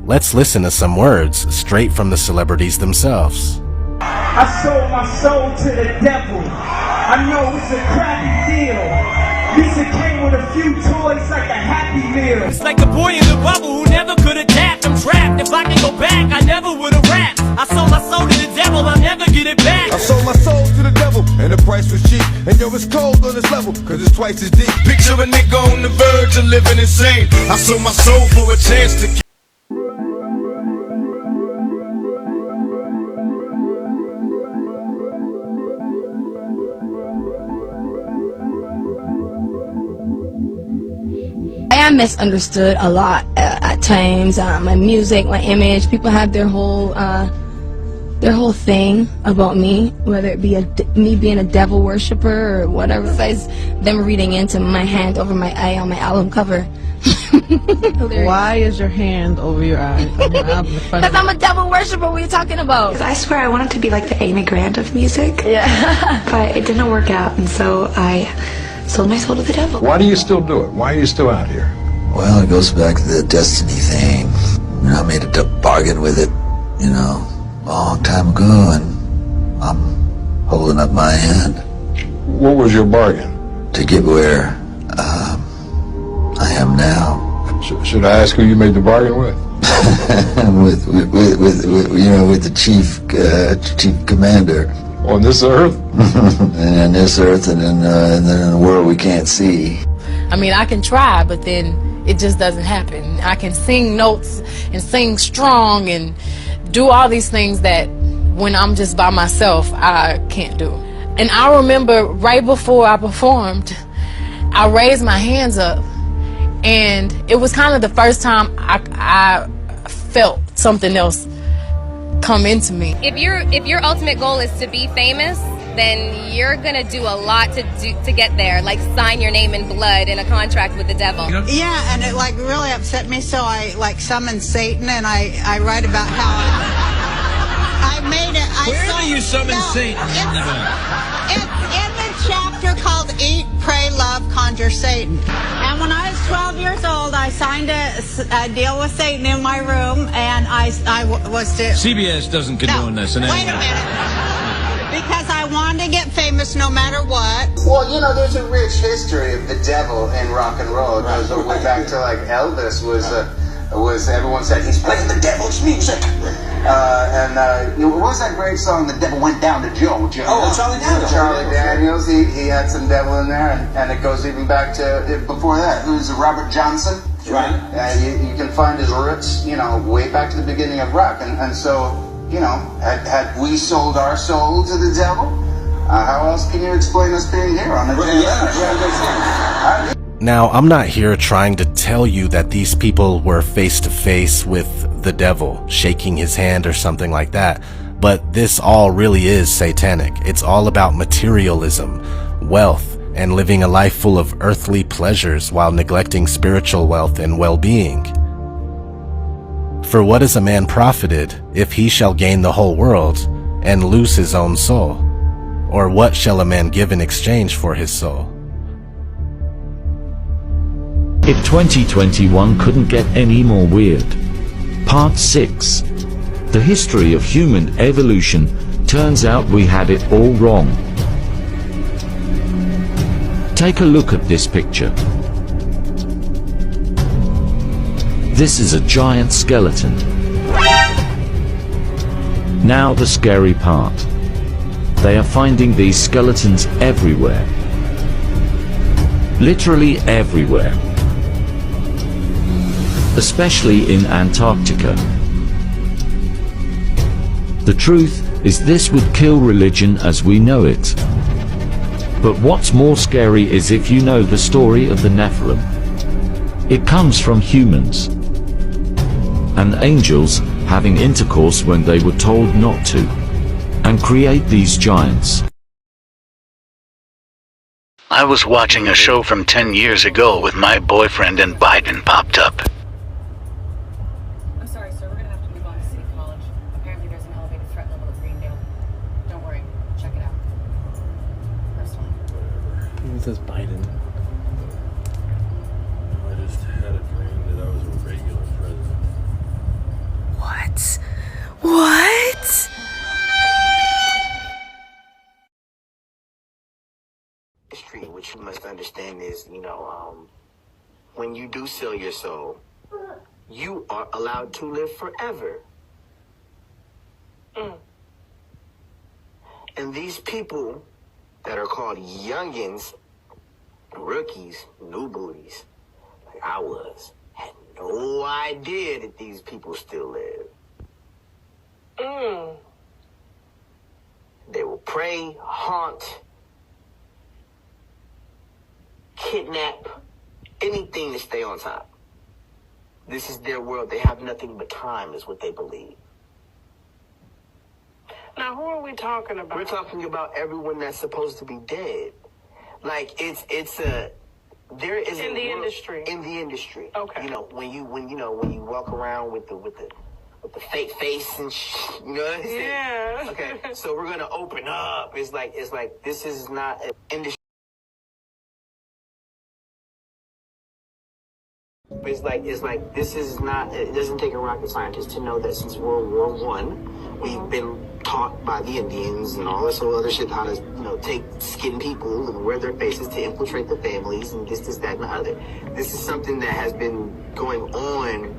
Let's listen to some words straight from the celebrities themselves. I sold my soul to the devil. I know it's a crappy deal. Lisa came with a few toys like a Happy Meal. It's like the boy in the bubble who never could adapt. I'm trapped. If I can go back, I never would have rapped. I sold my soul to the devil. I'll never get it back. I sold my soul to the devil, and the price was cheap. And yo, it's cold on this level, cause it's twice as deep. Picture a nigga on the verge of living insane. I sold my soul for a chance to keep. I am misunderstood a lot at times. My music, my image, people have their whole thing about me, whether it be me being a devil worshiper or whatever. Besides them reading into my hand over my eye on my album cover. Why is your hand over your eye? Because I'm a devil worshiper. What are you talking about? I swear I wanted to be like the Amy Grant of music. Yeah. But it didn't work out, and so I sold my soul to the devil. Why do you still do it? Why are you still out here? Well, it goes back to the destiny thing. You know, I made a bargain with it, you know, a long time ago, and I'm holding up my end. What was your bargain? To get where I am now. Should I ask who you made the bargain with? with the chief commander. On this earth? And on this earth, and then in a world we can't see. I mean, I can try, but then it just doesn't happen. I can sing notes and sing strong and do all these things that when I'm just by myself, I can't do. And I remember right before I performed, I raised my hands up, and it was kind of the first time I felt something else come into me. If your ultimate goal is to be famous, then you're gonna do a lot to get there, like sign your name in blood in a contract with the devil. Yeah, and it like really upset me, so I like summoned Satan, and I write about how I made it. Where do you summon Satan? It's in the chapter called Eat, Pray, Love, Conjure Satan. And when I was 12 years old, I signed a deal with Satan in my room, and I was to... CBS doesn't condone this. Wait a minute. Because I wanted to get famous no matter what. Well, you know, there's a rich history of the devil in rock and roll. It goes all the way back to like Elvis was everyone said he's playing the devil's music. What was that great song, The Devil Went Down to Georgia? Oh, Charlie Daniels. Charlie Daniels, he had some devil in there, and it goes even back to before that. Who's Robert Johnson? Right. You can find his roots, you know, way back to the beginning of rock, and so, you know, had we sold our soul to the devil, how else can you explain us being here on the Now, I'm not here trying to tell you that these people were face to face with the devil, shaking his hand or something like that, but this all really is satanic. It's all about materialism, wealth, and living a life full of earthly pleasures while neglecting spiritual wealth and well-being. For what is a man profited if he shall gain the whole world and lose his own soul? Or what shall a man give in exchange for his soul? If 2021 couldn't get any more weird. Part 6. The history of human evolution. Turns out we had it all wrong. Take a look at this picture. This is a giant skeleton. Now the scary part. They are finding these skeletons everywhere. Literally everywhere. Especially in Antarctica. The truth is this would kill religion as we know it. But what's more scary is if you know the story of the Nephilim. It comes from humans and angels having intercourse when they were told not to, and create these giants. I was watching a show from 10 years ago with my boyfriend and Biden popped up. I'm sorry, sir. We're gonna have to move on to City College. Apparently there's an elevated says Biden. I just had a dream that I was a regular president. What? What? History, which you must understand is, when you do sell your soul, you are allowed to live forever. And these people that are called youngins, rookies, new booties, like I was, had no idea that these people still live. They will prey, haunt, kidnap, anything to stay on top. This is their world. They have nothing but time, is what they believe. Now, who are we talking about? We're talking about everyone that's supposed to be dead. Like there is in the industry. In the industry. Okay. When you walk around with the fake face and you know what I'm saying? Yeah. Okay. So we're gonna open up. It's like this is not an industry. It's like this is not. It doesn't take a rocket scientist to know that since World War I, we've been taught by the Indians and all this whole other shit how to take skin people and wear their faces to infiltrate the families and this, that, and the other. This is something that has been going on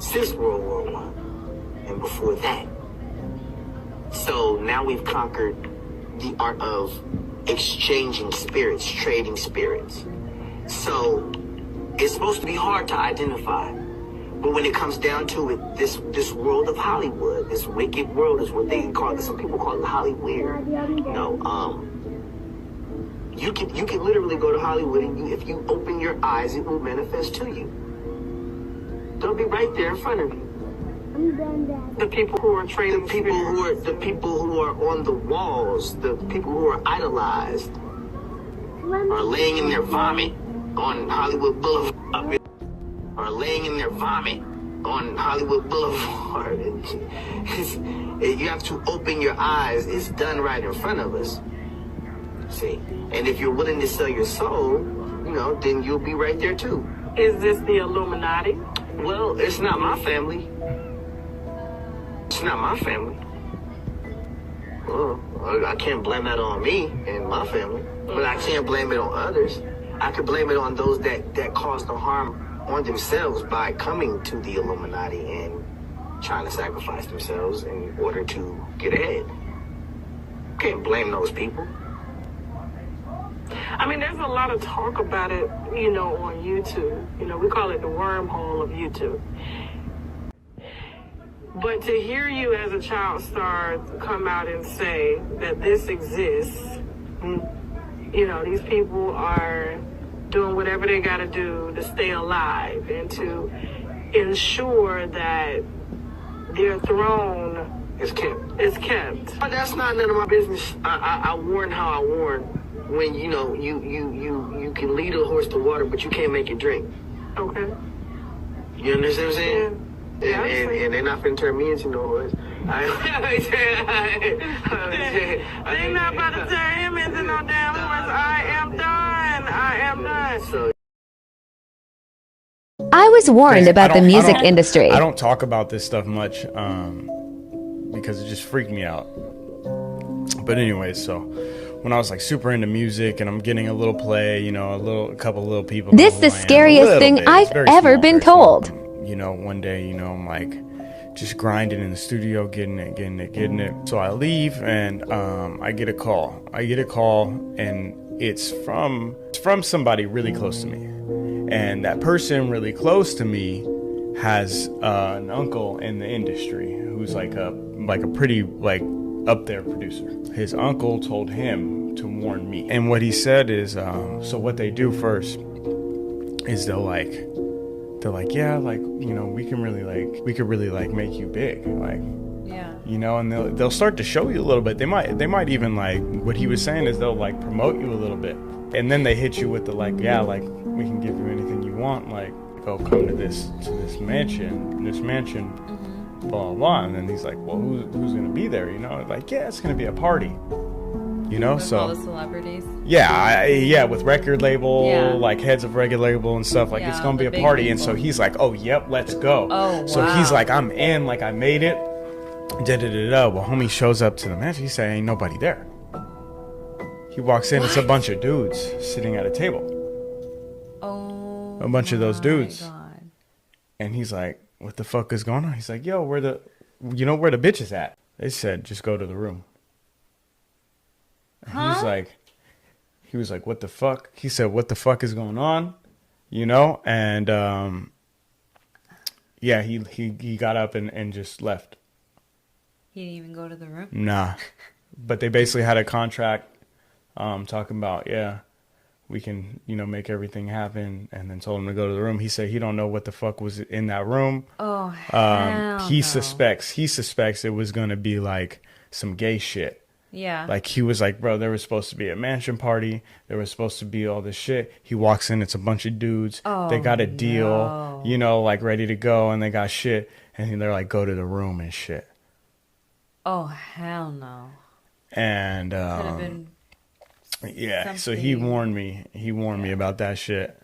since World War I and before that. So now we've conquered the art of exchanging spirits, trading spirits. So it's supposed to be hard to identify. But when it comes down to it, this world of Hollywood, this wicked world is what they call it. Some people call it Hollywood. You can literally go to Hollywood and if you open your eyes, it will manifest to you. They'll be right there in front of you. The people who are trading spirits. The people who are on the walls, the people who are idolized, are laying in their vomit on Hollywood Boulevard. And you have to open your eyes. It's done right in front of us. See? And if you're willing to sell your soul, then you'll be right there too. Is this the Illuminati? Well, it's not my family. It's not my family. Well, I can't blame that on me and my family, but I can't blame it on others. I could blame it on those that caused the harm on themselves by coming to the Illuminati and trying to sacrifice themselves in order to get ahead. Can't blame those people. I mean, there's a lot of talk about it, on YouTube. We call it the wormhole of YouTube. But to hear you as a child star come out and say that this exists, these people are doing whatever they got to do to stay alive and to ensure that their throne is kept. But that's not none of my business. I warn how I warn. When you can lead a horse to water, but you can't make it drink. Okay. You understand what I'm saying? Yeah. And they're not finna turn me into no horse. They're not about to turn him into no damn horse. I am done. So I was warned about the music industry. I don't talk about this stuff much because it just freaked me out. But anyways, so when I was like super into music and I'm getting a little play, a couple little people. This is the scariest thing I've ever been told. One day, I'm like just grinding in the studio, getting it. So I leave and I get a call. And it's from somebody really close to me. And that person really close to me has an uncle in the industry who's like a pretty up there producer. His uncle told him to warn me. And what he said is, so what they do first is they're like, yeah, we could really make you big, and they'll start to show you a little bit. They might even what he was saying is they'll promote you a little bit, and then they hit you with the we can give you anything you want, go come to this mansion, blah blah blah. And then he's like, well, who's gonna be there? Yeah, it's gonna be a party. You know, With so all the celebrities. yeah, with record label, Yeah. like heads of record label and stuff. Like, it's Yeah, gonna be the a big party, and so people. he's like, "Oh, yep, let's go." Oh, So he's wow. like, "I'm in, like I made it." Da da da da. Well, homie shows up to the mansion. He said, "Ain't nobody there." He walks in. It's a bunch of dudes sitting at a table. Oh. A bunch of those dudes. God. And he's like, "What the fuck is going on?" He's like, "Yo, where the bitch is at?" They said, "Just go to the room." And he was like, "What the fuck?" He said, "What the fuck is going on?" You know, and yeah, he got up and just left. He didn't even go to the room? Nah. But they basically had a contract talking about, yeah, we can, make everything happen, and then told him to go to the room. He said he don't know what the fuck was in that room. Oh, hell he no. suspects it was going to be like some gay shit. Yeah. Like, he was like, bro, there was supposed to be a mansion party. There was supposed to be all this shit. He walks in, it's a bunch of dudes. Oh, they got a deal, like ready to go, and they got shit. And they're like, go to the room and shit. Oh, hell no. And Could have been yeah, so he warned me. He warned me about that shit.